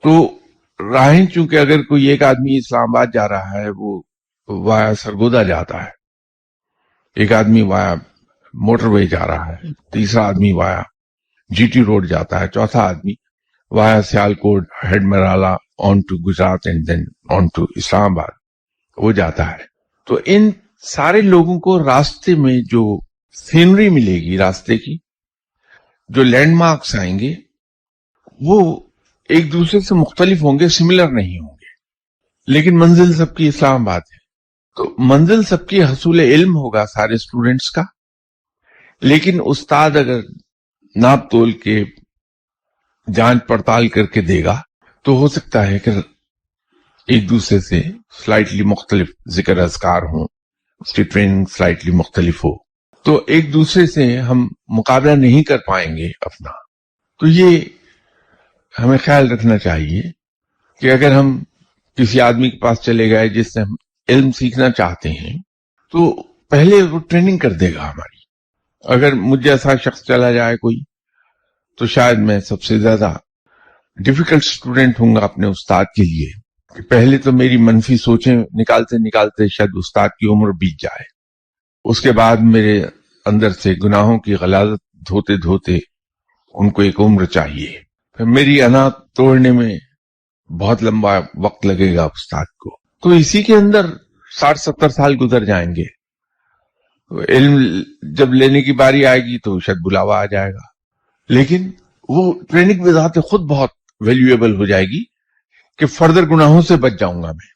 تو راہیں چونکہ اگر کوئی ایک آدمی اسلام آباد جا رہا ہے وہ وایا سرگودا جاتا ہے، ایک آدمی وایا موٹر وے جا رہا ہے، تیسرا آدمی وایا جی ٹی روڈ جاتا ہے، چوتھا آدمی via Sialkot head Marala on to Gujrat and then on to Islamabad وہ جاتا ہے. تو ان سارے لوگوں کو راستے میں جو سینری ملے گی، راستے کی جو لینڈ مارکس آئیں گے وہ ایک دوسرے سے مختلف ہوں گے، سملر نہیں ہوں گے، لیکن منزل سب کی اسلام آباد ہے. تو منزل سب کی حصول علم ہوگا سارے اسٹوڈنٹس کا، لیکن استاد اگر ناپ تول کے جانچ پڑتال کر کے دے گا تو ہو سکتا ہے کہ ایک دوسرے سے سلائٹلی مختلف ذکر اذکار ہوں، اس کی ٹریننگ سلائٹلی مختلف ہو، تو ایک دوسرے سے ہم مقابلہ نہیں کر پائیں گے اپنا. تو یہ ہمیں خیال رکھنا چاہیے کہ اگر ہم کسی آدمی کے پاس چلے گئے جس سے ہم علم سیکھنا چاہتے ہیں تو پہلے وہ ٹریننگ کر دے گا ہماری. اگر مجھ جیسا شخص چلا جائے کوئی تو شاید میں سب سے زیادہ ڈیفیکلٹ اسٹوڈنٹ ہوں گا اپنے استاد کے لیے، کہ پہلے تو میری منفی سوچیں نکالتے نکالتے شاید استاد کی عمر بیت جائے، اس کے بعد میرے اندر سے گناہوں کی غلاظت دھوتے دھوتے ان کو ایک عمر چاہیے، پھر میری انا توڑنے میں بہت لمبا وقت لگے گا استاد کو. تو اسی کے اندر 60-70 سال گزر جائیں گے. علم جب لینے کی باری آئے گی تو شاید بلاوا آ جائے گا، لیکن وہ ٹریننگ بذات خود بہت ویلیویبل ہو جائے گی کہ فردر گناہوں سے بچ جاؤں گا میں.